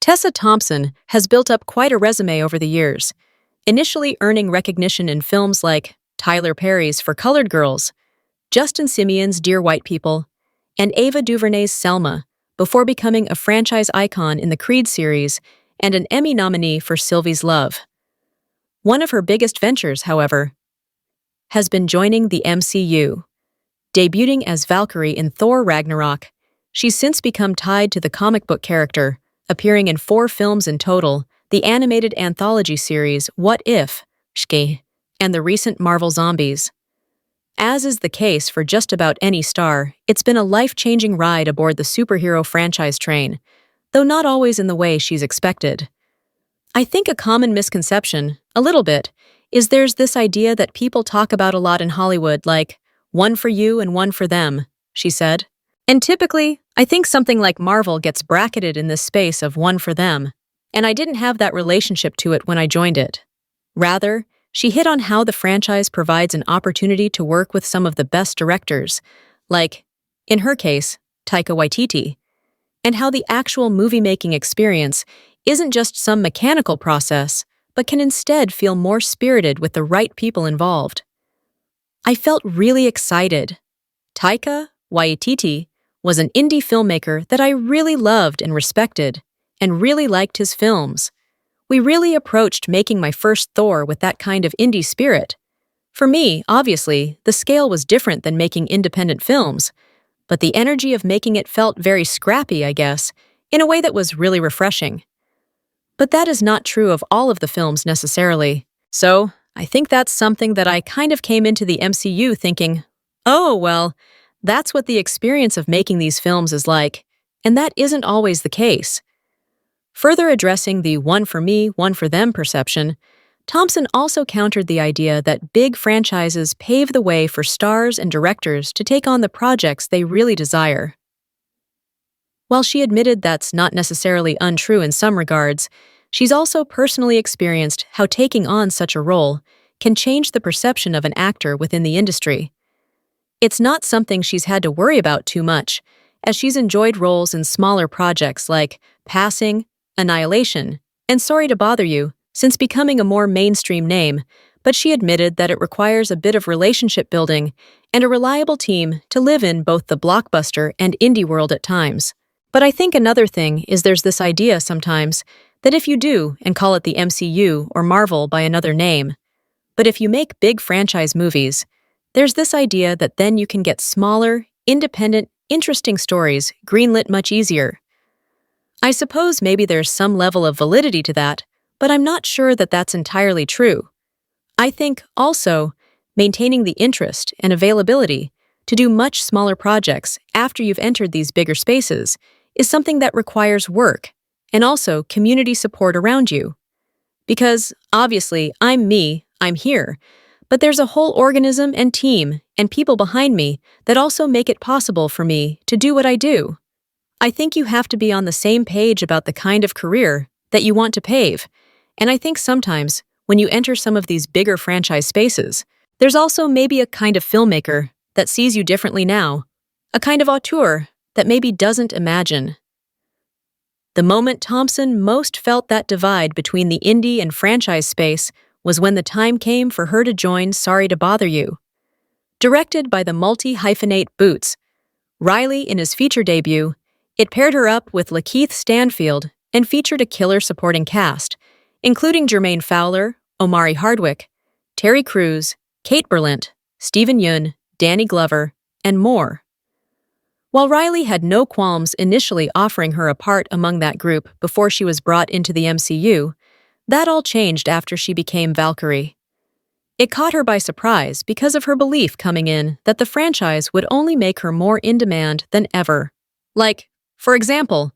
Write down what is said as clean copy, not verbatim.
Tessa Thompson has built up quite a resume over the years, initially earning recognition in films like Tyler Perry's For Colored Girls, Justin Simeon's Dear White People, and Ava DuVernay's Selma, before becoming a franchise icon in the Creed series and an Emmy nominee for Sylvie's Love. One of her biggest ventures, however, has been joining the MCU. Debuting as Valkyrie in Thor Ragnarok, she's since become tied to the comic book character, appearing in 4 films in total, the animated anthology series What If, Shke, and the recent Marvel Zombies. As is the case for just about any star, it's been a life-changing ride aboard the superhero franchise train, though not always in the way she's expected. I think a common misconception, a little bit, is there's this idea that people talk about a lot in Hollywood, like, one for you and one for them, she said. And typically, I think something like Marvel gets bracketed in this space of one for them, and I didn't have that relationship to it when I joined it. Rather, she hit on how the franchise provides an opportunity to work with some of the best directors, like, in her case, Taika Waititi, and how the actual movie-making experience isn't just some mechanical process, but can instead feel more spirited with the right people involved. I felt really excited. Taika Waititi was an indie filmmaker that I really loved and respected, and really liked his films. We really approached making my first Thor with that kind of indie spirit. For me, obviously, the scale was different than making independent films, but the energy of making it felt very scrappy, I guess, in a way that was really refreshing. But that is not true of all of the films necessarily. So, I think that's something that I kind of came into the MCU thinking, oh, well, that's what the experience of making these films is like, and that isn't always the case. Further addressing the one for me, one for them perception, Thompson also countered the idea that big franchises pave the way for stars and directors to take on the projects they really desire. While she admitted that's not necessarily untrue in some regards, she's also personally experienced how taking on such a role can change the perception of an actor within the industry. It's not something she's had to worry about too much, as she's enjoyed roles in smaller projects like Passing, Annihilation, and Sorry to Bother You since becoming a more mainstream name, but she admitted that it requires a bit of relationship building and a reliable team to live in both the blockbuster and indie world at times. But I think another thing is there's this idea sometimes that if you do and call it the MCU or Marvel by another name, but if you make big franchise movies, there's this idea that then you can get smaller, independent, interesting stories greenlit much easier. I suppose maybe there's some level of validity to that, but I'm not sure that that's entirely true. I think, also, maintaining the interest and availability to do much smaller projects after you've entered these bigger spaces is something that requires work and also community support around you. Because, obviously, I'm me, I'm here, but there's a whole organism and team and people behind me that also make it possible for me to do what I do. I think you have to be on the same page about the kind of career that you want to pave, and I think sometimes, when you enter some of these bigger franchise spaces, there's also maybe a kind of filmmaker that sees you differently now, a kind of auteur that maybe doesn't imagine. The moment Thompson most felt that divide between the indie and franchise space was when the time came for her to join Sorry to Bother You. Directed by the multi-hyphenate Boots, Riley in his feature debut, it paired her up with Lakeith Stanfield and featured a killer supporting cast, including Jermaine Fowler, Omari Hardwick, Terry Crews, Kate Berlant, Stephen Yeun, Danny Glover, and more. While Riley had no qualms initially offering her a part among that group before she was brought into the MCU, that all changed after she became Valkyrie. It caught her by surprise because of her belief coming in that the franchise would only make her more in demand than ever. Like, for example,